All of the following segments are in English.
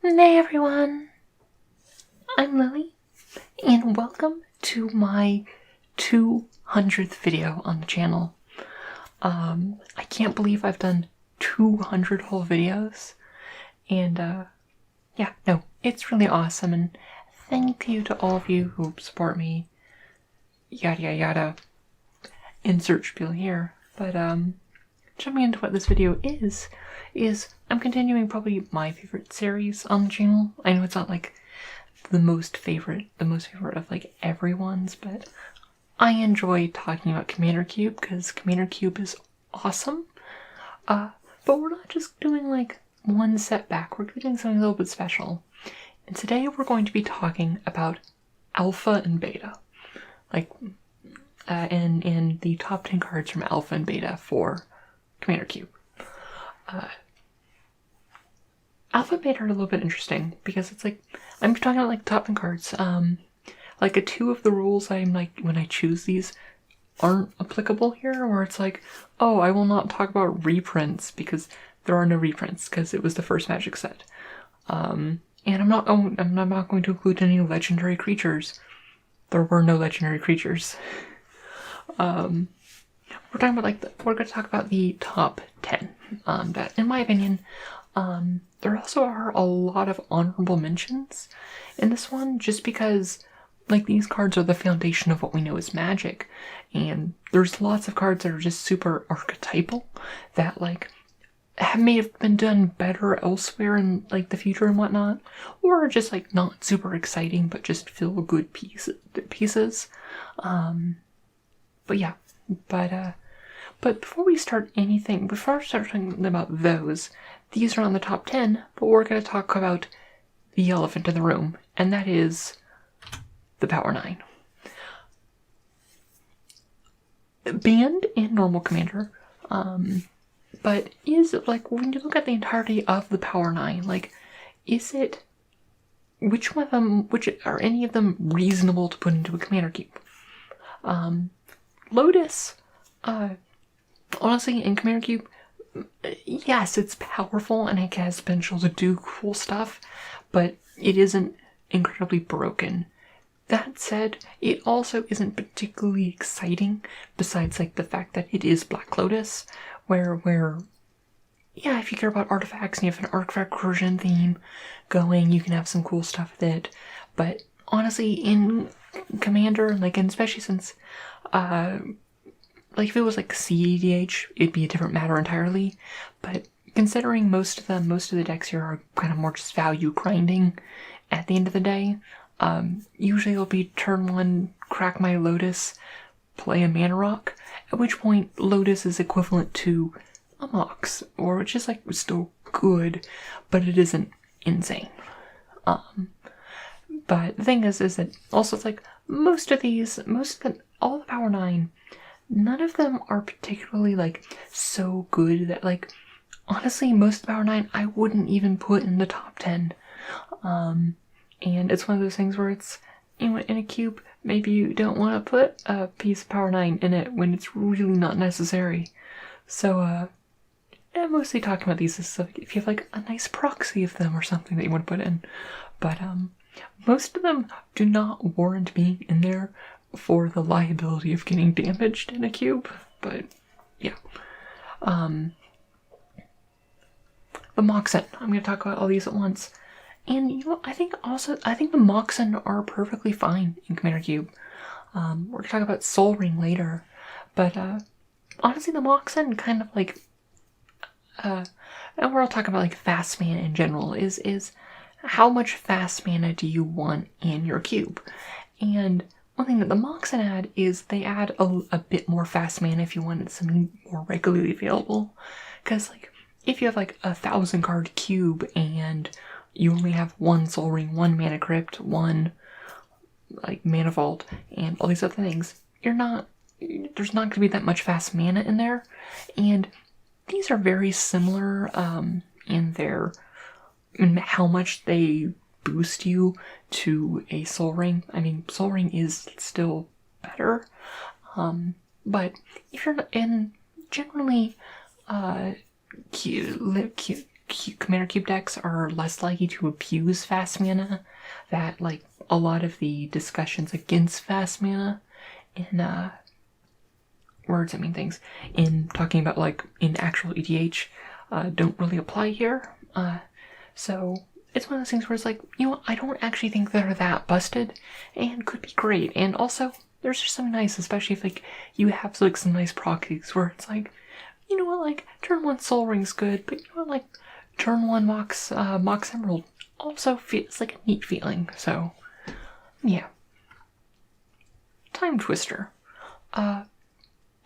Hey everyone, I'm Lily, and welcome to my 200th video on the channel. I can't believe I've done 200 whole videos, and yeah, no, it's really awesome, and thank you to all of you who support me, yada yada yada, insert spiel here, but jumping into what this video is I'm continuing probably my favorite series on the channel. I know it's not like the most favorite of like everyone's, but I enjoy talking about Commander Cube because Commander Cube is awesome. But we're not just doing like one set back, we're doing something a little bit special. And today we're going to be talking about Alpha and Beta. Like, and the top 10 cards from Alpha and Beta for Commander Cube. Alpha and Beta are a little bit interesting because it's like, I'm talking about like top 10 cards. Like two of the rules I'm like, when I choose these aren't applicable here, where it's like, oh, I will not talk about reprints because there are no reprints because it was the first Magic set. And I'm not going to include any legendary creatures. There were no legendary creatures. We're talking about we're going to talk about the top 10. That, in my opinion, there also are a lot of honorable mentions in this one, just because like these cards are the foundation of what we know as Magic, and there's lots of cards that are just super archetypal that like may have been done better elsewhere in like the future and whatnot, or just like not super exciting but just feel good pieces. But yeah, but before I start talking about those, these are on the top 10, but we're going to talk about the elephant in the room, and that is the PowerNine. Banned in normal Commander, but is it like, when you look at the entirety of the PowerNine, like, is it, which are any of them reasonable to put into a Commander Cube? Lotus, honestly, in Commander Cube, yes, it's powerful and it has potential to do cool stuff, but it isn't incredibly broken. That said, it also isn't particularly exciting, besides like the fact that it is Black Lotus, where yeah, if you care about artifacts and you have an artifact version theme going, you can have some cool stuff with it. But honestly, in Commander, like, and especially since like if it was like CEDH, it'd be a different matter entirely. But considering most of the decks here are kind of more just value grinding at the end of the day, usually it'll be turn 1, crack my Lotus, play a Mana Rock, at which point Lotus is equivalent to a Mox, or just like still good, but it isn't insane. But the thing is that also it's like all the PowerNine, none of them are particularly like so good that like, honestly, most of the PowerNine I wouldn't even put in the top 10. And it's one of those things where it's, in a cube, maybe you don't want to put a piece of PowerNine in it when it's really not necessary. So, I'm mostly talking about these as if you have like a nice proxy of them or something that you want to put in. But, most of them do not warrant being in there for the liability of getting damaged in a cube, but yeah. The Moxon, I'm going to talk about all these at once. And you know, I think the Moxon are perfectly fine in Commander Cube. We're going to talk about Soaring later, but honestly the Moxon kind of like, and we're all talking about like fast mana in general, is how much fast mana do you want in your cube? And one thing that the Moxon add is they add a bit more fast mana if you wanted something more regularly available. Because like, if you have like 1,000 card cube and you only have one Soul Ring, one Mana Crypt, one like Mana Vault, and all these other things, there's not going to be that much fast mana in there. And these are very similar in how much they boost you to a Soul Ring. I mean, Soul Ring is still better, but if you're generally Commander Cube decks are less likely to abuse fast mana, that like a lot of the discussions against fast mana in words, I mean things, in talking about like in actual EDH don't really apply here. So it's one of those things where it's like, you know, I don't actually think they're that busted and could be great. And also, there's just something nice, especially if like you have like some nice proxies where it's like, you know what, like turn 1 Soaring's good, but you know what, like turn 1 Mox Emerald also feels like a neat feeling. So yeah. Time Twister.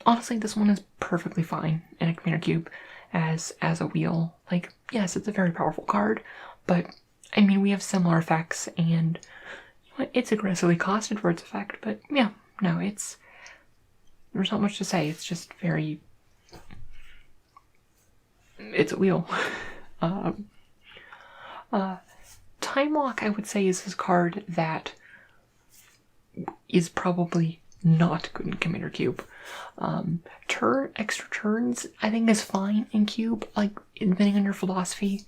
Honestly, this one is perfectly fine in a Commander Cube as a wheel. Like, yes, it's a very powerful card, but I mean, we have similar effects, and it's aggressively costed for its effect, but yeah, no, there's not much to say. It's just very, it's a wheel. Time Walk, I would say, is this card that is probably not good in Commander Cube. Extra turns, I think, is fine in Cube, like, depending on your philosophy.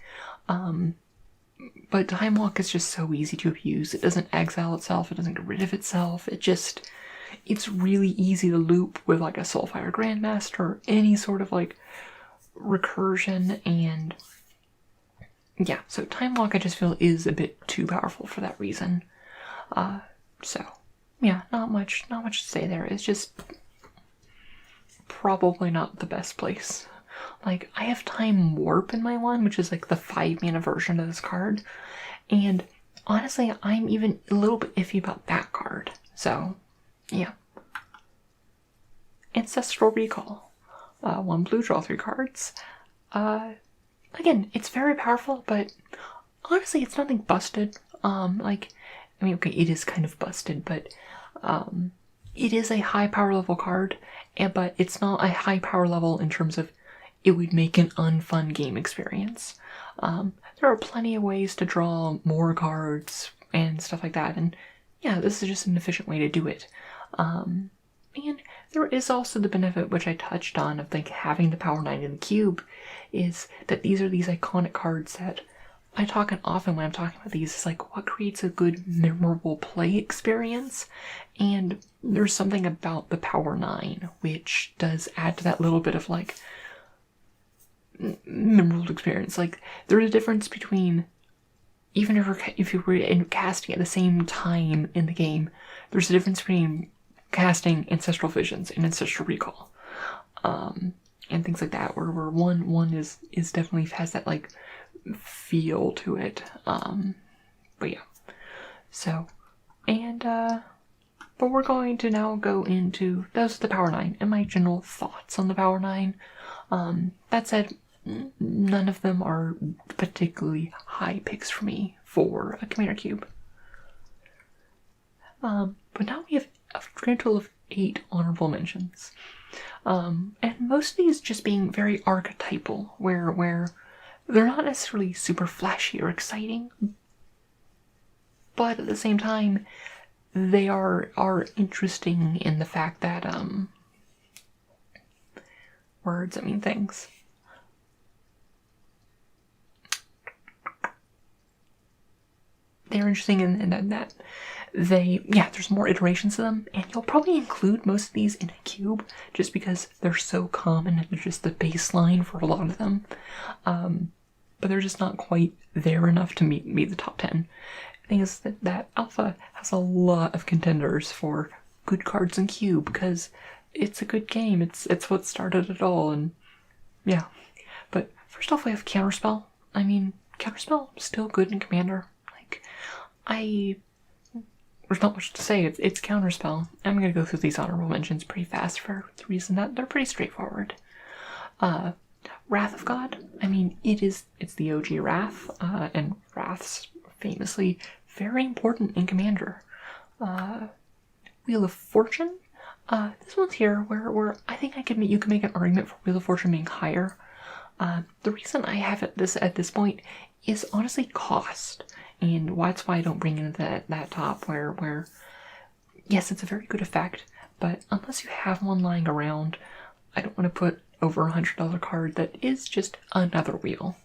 But Time Walk is just so easy to abuse. It doesn't exile itself, it doesn't get rid of itself, it's really easy to loop with, like, a Soulfire Grandmaster, or any sort of, like, recursion, and yeah, so Time Walk I just feel is a bit too powerful for that reason. So yeah, not much to say there. It's just probably not the best place. Like, I have Time Warp in my one, which is like the 5 mana version of this card, and honestly, I'm even a little bit iffy about that card. So yeah. Ancestral Recall. 1 blue, draw 3 cards. Again, it's very powerful, but honestly, it's nothing busted. Like, I mean, okay, it is kind of busted, but it is a high power level card, but it's not a high power level in terms of it would make an unfun game experience. There are plenty of ways to draw more cards and stuff like that, and yeah, this is just an efficient way to do it. And there is also the benefit, which I touched on, of like having the PowerNine in the cube, is that these are these iconic cards that I talk often when I'm talking about these. It's like, what creates a good, memorable play experience? And there's something about the PowerNine which does add to that little bit of like memorable experience. Like, there's a difference between, even if you were casting at the same time in the game, there's a difference between casting Ancestral Visions and Ancestral Recall, and things like that, where one is definitely has that like feel to it. But yeah. So, and but we're going to now go into those are the PowerNine and my general thoughts on the PowerNine. That said, none of them are particularly high picks for me for a Commander Cube. But now we have a grand total of 8 honorable mentions. And most of these just being very archetypal, where they're not necessarily super flashy or exciting, but at the same time, they are interesting in the fact that, words, I mean things. They're interesting in that there's more iterations of them, and you'll probably include most of these in a cube just because they're so common and they're just the baseline for a lot of them. But they're just not quite there enough to meet the top 10. The thing is that Alpha has a lot of contenders for good cards in cube because it's a good game. It's what started it all, and yeah. But first off, we have Counterspell. I mean, Counterspell is still good in Commander. Like, there's not much to say. It's Counterspell. I'm going to go through these honorable mentions pretty fast for the reason that they're pretty straightforward. Wrath of God. I mean, it's the OG Wrath, and Wrath's famously very important in Commander. Wheel of Fortune. This one's here where I think you can make an argument for Wheel of Fortune being higher. The reason I have it at this point is honestly cost. And that's why I don't bring in that top where yes, it's a very good effect, but unless you have one lying around, I don't want to put over $100 card that is just another wheel.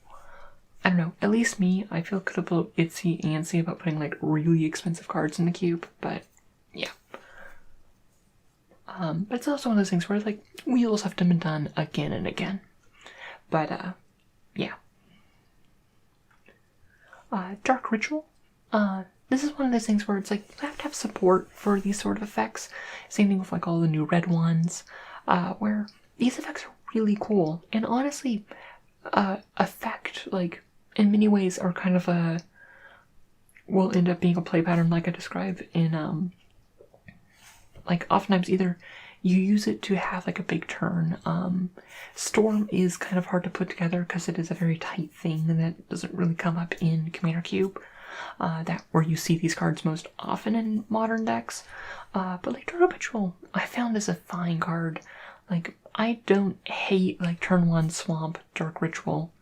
I don't know, at least me, I feel a little itsy antsy about putting like really expensive cards in the cube, but yeah. But it's also one of those things where like wheels have to be done again and again. But yeah. Dark Ritual. This is one of those things where it's like you have to have support for these sort of effects. Same thing with like all the new red ones, where these effects are really cool and honestly affect, like, in many ways are kind of will end up being a play pattern like I described in like oftentimes either you use it to have like a big turn. Storm is kind of hard to put together because it is a very tight thing and that doesn't really come up in Commander Cube. That where you see these cards most often in modern decks. But like Dark Ritual, I found is a fine card. Like, I don't hate like turn 1 swamp Dark Ritual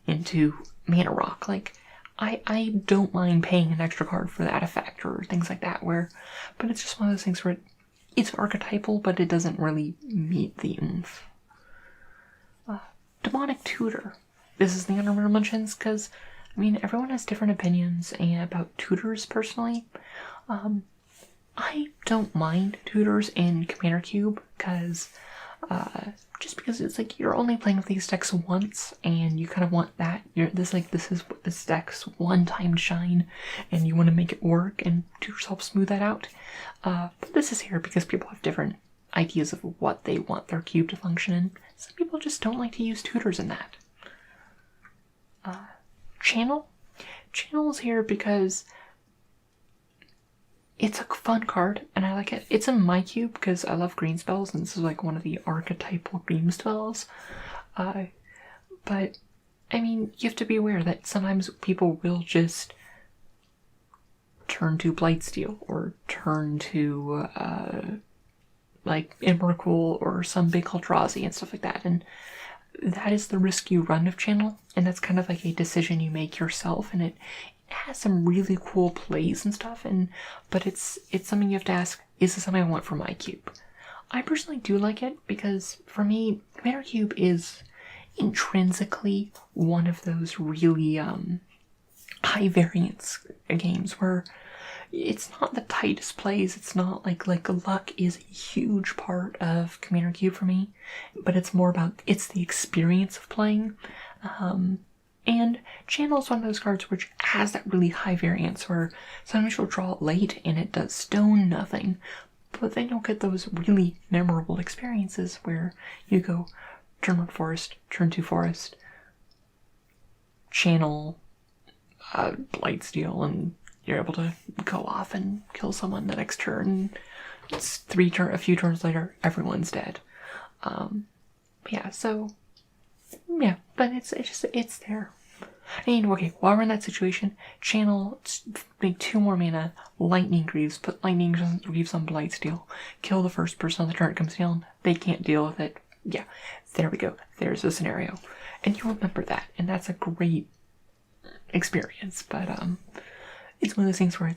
into Mana Rock. Like, I don't mind paying an extra card for that effect or things like that, but it's just one of those things where it's archetypal, but it doesn't really meet the oomph. Demonic Tutor. This is the honorable mentions because, I mean, everyone has different opinions about tutors personally. I don't mind tutors in Commander Cube because just because it's like you're only playing with these decks once and you kind of want that. This is this deck's one-time shine and you want to make it work, and tutors help smooth that out. But this is here because people have different ideas of what they want their cube to function in. Some people just don't like to use tutors in that. Channel. Channel's here because it's a fun card, and I like it. It's in my cube because I love green spells, and this is like one of the archetypal green spells. But, I mean, you have to be aware that sometimes people will just turn to Blightsteel, or turn to, like, Emrakul, or some big Eldrazi, and stuff like that, and that is the risk you run with Channel, and that's kind of like a decision you make yourself, and it has some really cool plays and stuff, but it's something you have to ask, is this something I want for my cube? I personally do like it because for me, Commander Cube is intrinsically one of those really high variance games where it's not the tightest plays. It's not like luck is a huge part of Commander Cube for me, but it's more about it's the experience of playing. And Channel is one of those cards which has that really high variance where sometimes you'll draw it late and it does stone nothing, but then you'll get those really memorable experiences where you go turn 1 forest, turn 2 forest, Channel, Blightsteel, and you're able to go off and kill someone the next turn. It's a few turns later, everyone's dead. Yeah, so yeah, but it's there. And okay, while we're in that situation, Channel, make 2 more mana, Lightning Greaves, put Lightning Greaves on Blightsteel, kill the first person on the turn it comes down, they can't deal with it. Yeah, there we go, there's the scenario. And you remember that, and that's a great experience, but it's one of those things where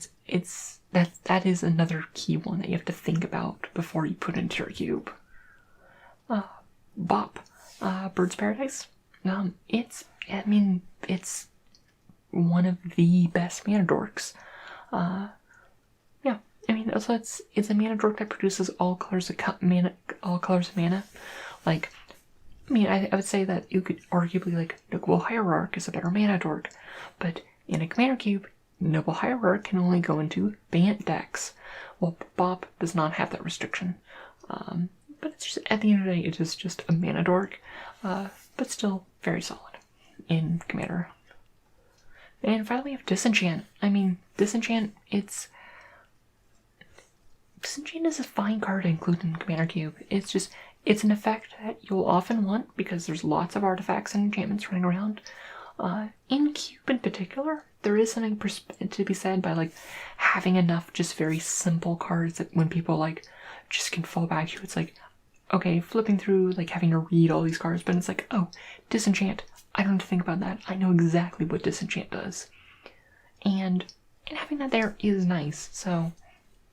that is another key one that you have to think about before you put into your cube. Bop. Bird's Paradise. It's one of the best mana dorks. Yeah, I mean, also it's a mana dork that produces all colors of mana. Like, I mean, I would say that you could arguably, like, Noble Hierarch is a better mana dork, but in a Commander Cube, Noble Hierarch can only go into Bant decks. Well, Bop does not have that restriction. But it's just, at the end of the day, it is just a mana dork, but still very solid in Commander. And finally, we have Disenchant. I mean, Disenchant is a fine card to include in Commander Cube. It's an effect that you'll often want because there's lots of artifacts and enchantments running around. In Cube in particular, there is something to be said by, like, having enough just very simple cards that when people, like, just can fall back to, it's like, okay, flipping through, like, having to read all these cards, but it's like, oh, Disenchant, I don't have to think about that. I know exactly what Disenchant does. And having that there is nice, so,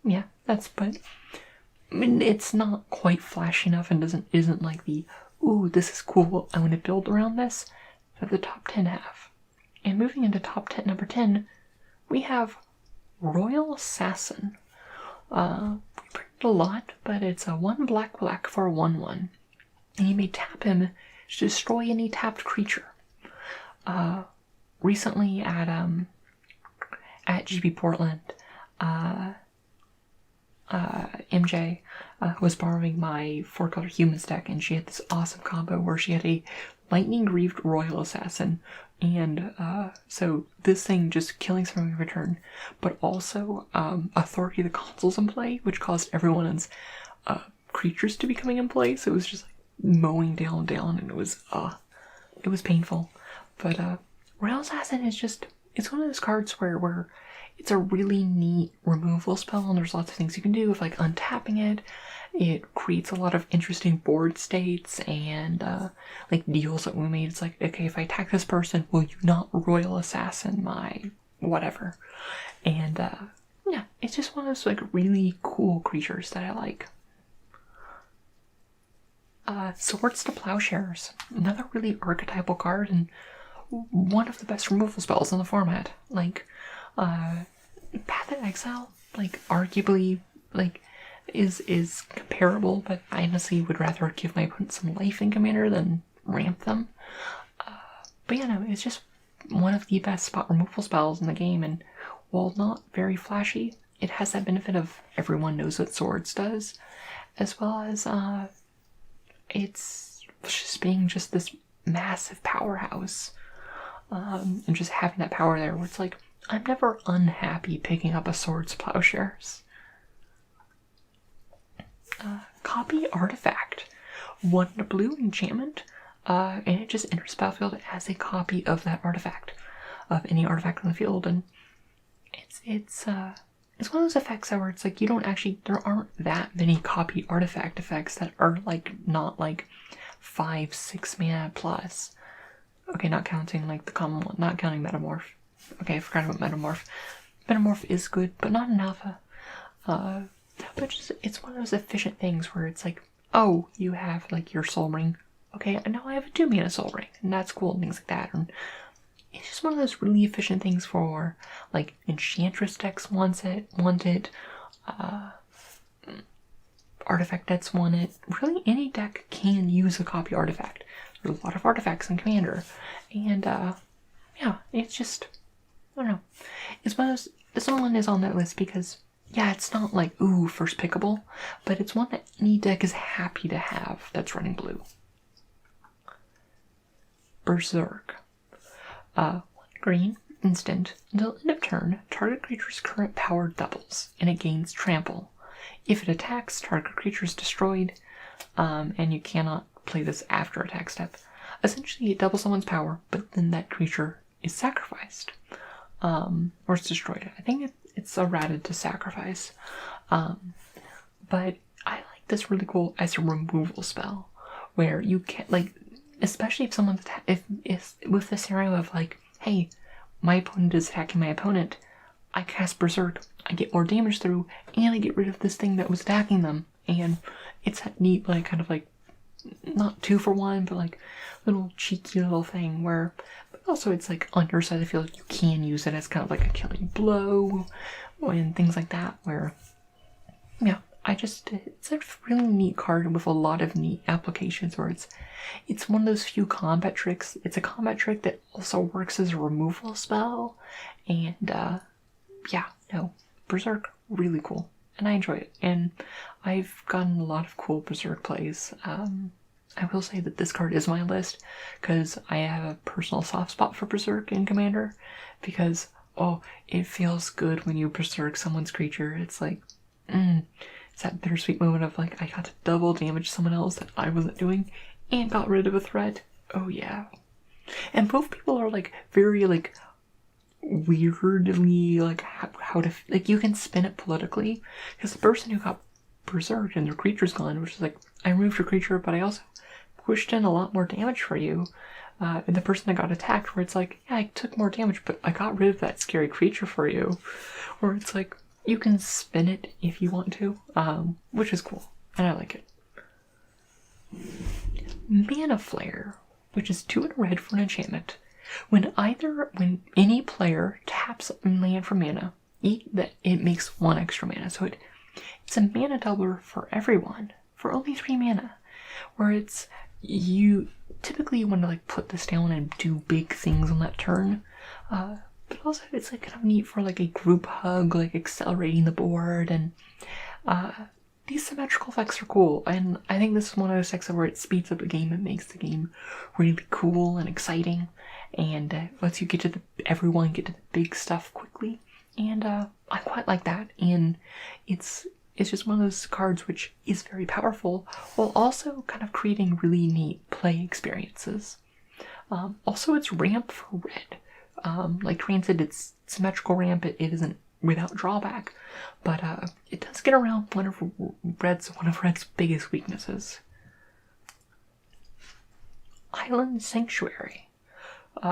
yeah, but, I mean, it's not quite flashy enough and isn't like the, ooh, this is cool, I want to build around this, that the top 10 have. And moving into top 10, number 10, we have Royal Assassin. We printed a lot, but it's a 1 black for a 1/1. And you may tap him to destroy any tapped creature. Recently at GB Portland, MJ was borrowing my 4-color Humans deck, and she had this awesome combo where she had a Lightning Grieved Royal Assassin, and so this thing just killing something every turn, but also Authority of the Consuls in play, which caused everyone's creatures to be coming in play, so it was just like mowing down, and it was painful. But Royal Assassin is just, it's one of those cards where it's a really neat removal spell, and there's lots of things you can do with like untapping it. It creates a lot of interesting board states and like deals that we made. It's like, okay, if I attack this person, will you not Royal Assassin my whatever? And yeah, it's just one of those like really cool creatures that I like. Swords to Plowshares, another really archetypal card and one of the best removal spells in the format. Like, Path of Exile, like, arguably, like, is comparable, but I honestly would rather give my opponent some life in Commander than ramp them. But yeah, no, it's just one of the best spot removal spells in the game, and while not very flashy, it has that benefit of everyone knows what Swords does, as well as, it's just being just this massive powerhouse. And just having that power there where it's like, I'm never unhappy picking up a Swords Plowshares. Copy Artifact. 1 blue enchantment, and it just enters the battlefield as a copy of that artifact, of any artifact on the field, and it's one of those effects where it's like, you don't actually, there aren't that many copy artifact effects that are like, not like 5-6 mana plus. Okay, not counting like the common one, not counting Metamorph. Okay, I forgot about Metamorph. Metamorph is good, but not in Alpha. But just, it's one of those efficient things where it's like, oh, you have like your Soul Ring. Okay, I know I have a 2 mana Soul Ring, and that's cool, and things like that. And it's just one of those really efficient things for like Enchantress decks want it. Artifact decks want it. Really, any deck can use a copy artifact. There's a lot of artifacts in Commander, and yeah, it's just, I don't know. It's one of those, this one is on that list because, yeah, it's not like, ooh, first pickable, but it's one that any deck is happy to have that's running blue. Berserk. 1 green, instant. Until end of turn, target creature's current power doubles, and it gains trample. If it attacks, target creature is destroyed, and you cannot play this after attack step. Essentially, it doubles someone's power, but then that creature is sacrificed, or it's destroyed. I think it's errated to sacrifice, but I like this really cool as a removal spell, where you can, like, especially if someone's if with the scenario of like, hey, my opponent is attacking my opponent, I cast Berserk, I get more damage through, and I get rid of this thing that was attacking them, and it's that neat, like, kind of like, not 2 for 1, but like little cheeky little thing where, but also it's like on your side of the field, you can use it as kind of like a killing blow and things like that, where, yeah, it's a really neat card with a lot of neat applications where it's one of those few combat tricks. It's a combat trick that also works as a removal spell, and yeah, no, Berserk, really cool. And I enjoy it, and I've gotten a lot of cool Berserk plays. I will say that this card is my list, because I have a personal soft spot for Berserk in Commander, because, oh, it feels good when you Berserk someone's creature. It's like, it's that bittersweet moment of like, I got to double damage someone else that I wasn't doing, and got rid of a threat. Oh yeah. And both people are like, very like, weirdly, like, how to, like, you can spin it politically, because the person who got Berserked and their creature's gone, which is like, I removed your creature, but I also pushed in a lot more damage for you, and the person that got attacked, where it's like, yeah, I took more damage, but I got rid of that scary creature for you, where it's like, you can spin it if you want to, which is cool, and I like it. Mana Flare, which is 2 in red for an enchantment. When any player taps a land for mana, it makes 1 extra mana. So it's a mana doubler for everyone for only 3 mana. Where you typically want to like put this down and do big things on that turn. But also it's like kind of neat for like a group hug, like accelerating the board, and these symmetrical effects are cool. And I think this is one of those effects where it speeds up the game and makes the game really cool and exciting, and lets you everyone get to the big stuff quickly. And I quite like that. And it's just one of those cards which is very powerful while also kind of creating really neat play experiences. Also, it's ramp for red. Like granted, it's symmetrical ramp, it isn't without drawback, but it does get around one of Red's biggest weaknesses. Island Sanctuary.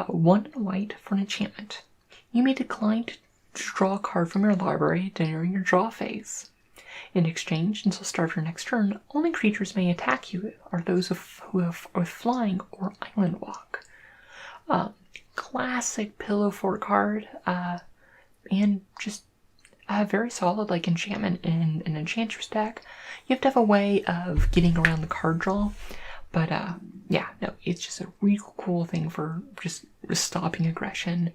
1 white for an enchantment. You may decline to draw a card from your library during your draw phase. In exchange, until start of your next turn, only creatures may attack you are those who have flying or island walk. Classic pillow fort card, and just very solid like enchantment in an enchantress deck. You have to have a way of getting around the card draw, but yeah, no, it's just a real cool thing for just stopping aggression,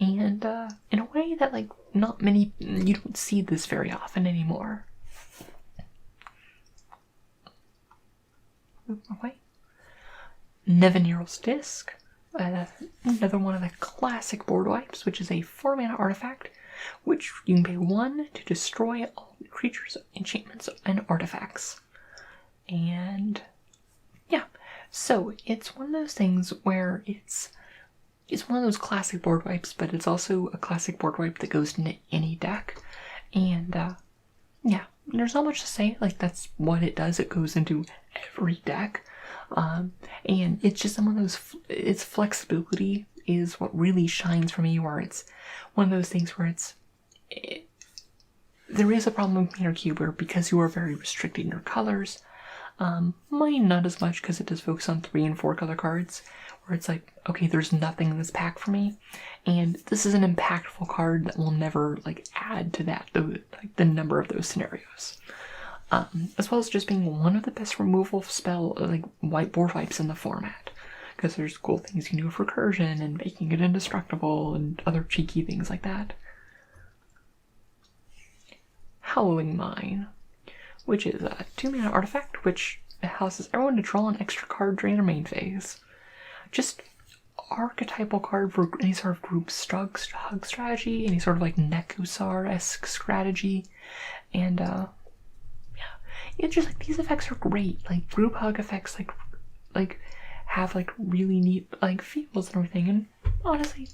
and in a way that like you don't see this very often anymore. Move my way. Neros Disc. Another one of the classic board wipes, which is a 4-mana artifact, which you can pay 1 to destroy all creatures, enchantments, and artifacts. And yeah, so it's one of those things where it's one of those classic board wipes, but it's also a classic board wipe that goes into any deck. And yeah, there's not much to say. Like, that's what it does. It goes into every deck. And it's just one of those, its flexibility is what really shines for me, where it's one of those things where there is a problem with Commander Cube where, because you are very restricted in your colors, mine not as much because it does focus on 3 and 4 color cards, where it's like, okay, there's nothing in this pack for me, and this is an impactful card that will never like add to that, the number of those scenarios. As well as just being one of the best removal white board wipes in the format, because there's cool things you can do for recursion and making it indestructible and other cheeky things like that. Hadley Mind, which is a 2-mana artifact which allows everyone to draw an extra card during their main phase. Just archetypal card for any sort of group hug strategy, any sort of like Nekusar-esque strategy, and it's just like these effects are great. Like group hug effects, like have like really neat like feels and everything. And honestly,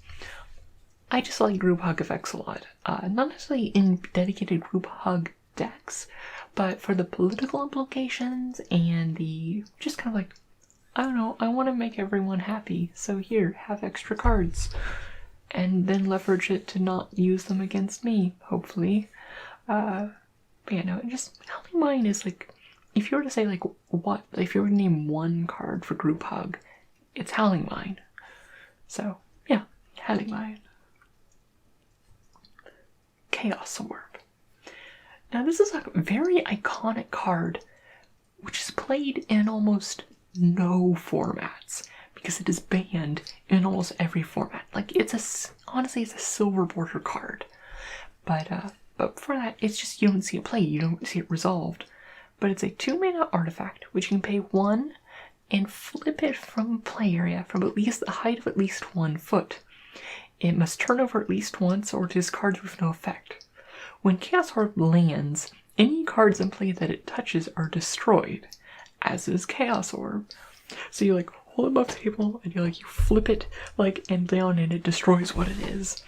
I just like group hug effects a lot. Not necessarily in dedicated group hug decks, but for the political implications and the just kind of like, I don't know, I want to make everyone happy, so here, have extra cards, and then leverage it to not use them against me, hopefully. But yeah, no, just Hadley Mind is like, if you were to say like if you were to name one card for group hug, it's Hadley Mind. So yeah, Hadley Mind. Chaos Orb. Now this is a very iconic card, which is played in almost no formats because it is banned in almost every format. Like honestly, it's a silver border card, but for that, it's just you don't see it played, you don't see it resolved. But it's a 2-mana artifact which you can pay 1 and flip it from play area from at least the height of at least 1 foot. It must turn over at least once or discard with no effect. When Chaos Orb lands, any cards in play that it touches are destroyed, as is Chaos Orb. So you like hold it above the table and you flip it and down and it destroys what it is.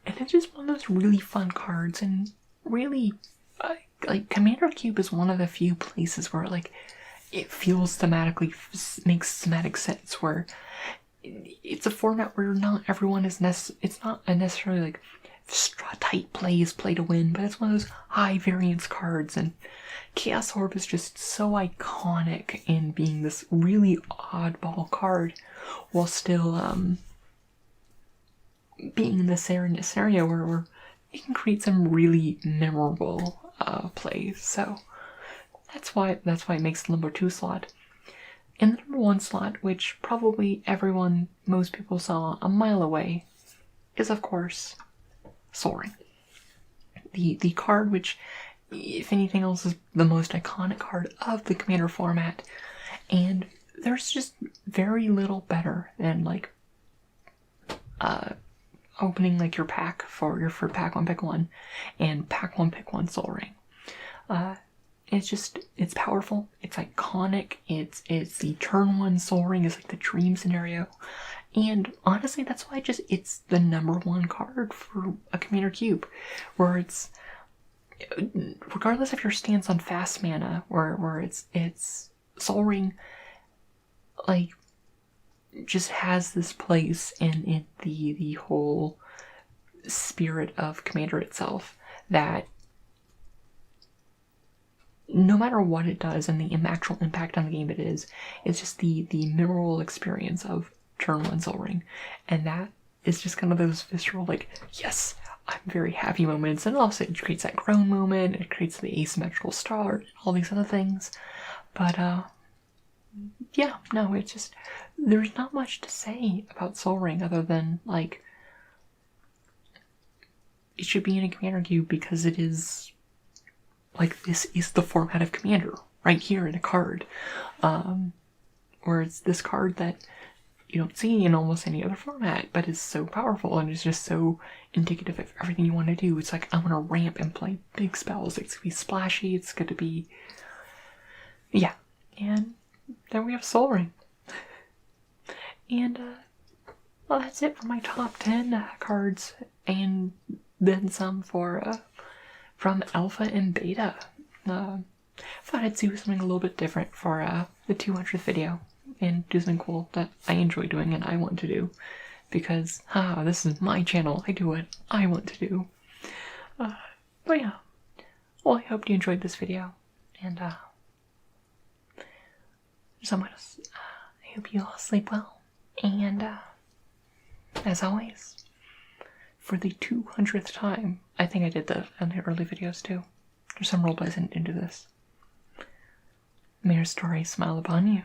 And it's just one of those really fun cards, and really Commander Cube is one of the few places where it feels thematically makes thematic sense, where it's a format where not everyone is it's not a necessarily tight plays play to win, but it's one of those high variance cards, and Chaos Orb is just so iconic in being this really oddball card while still being in this scenario where it can create some really memorable plays. So that's why it makes the number 2 slot. In the number 1 slot, which probably most people saw a mile away, is of course Soaring. The card which, if anything else, is the most iconic card of the Commander format, and there's just very little better than like opening like your pack for your pack 1 pick 1 and pack 1 pick 1 Soaring. It's powerful, it's iconic, it's the turn 1 Soaring is like the dream scenario, and honestly that's why it's the number 1 card for a Commander Cube, where it's, regardless of your stance on fast mana, where it's Soaring like just has this place in the whole spirit of Commander itself, that no matter what it does and the actual impact on the game it's just the memorable experience of turn 1 Soaring, and that is just kind of those visceral, like, yes, I'm very happy moments, and also it creates that groan moment, it creates the asymmetrical start, all these other things, but yeah, no, it's just, there's not much to say about Soaring other than, like, it should be in a Commander Cube because it is, like, this is the format of Commander, right here in a card, where it's this card that you don't see in almost any other format, but is so powerful and is just so indicative of everything you want to do. It's like, I want to ramp and play big spells, it's going to be splashy, it's going to be, yeah, and then we have Soaring. And, well, that's it for my top 10 cards, and then some from Alpha and Beta. Thought I'd do something a little bit different for the 200th video, and do something cool that I enjoy doing and I want to do, because, this is my channel, I do what I want to do. But yeah, well, I hope you enjoyed this video, and, I hope you all sleep well, and, as always, for the 200th time, I think I did that in the early videos too, there's some roleplays into this. May your story smile upon you.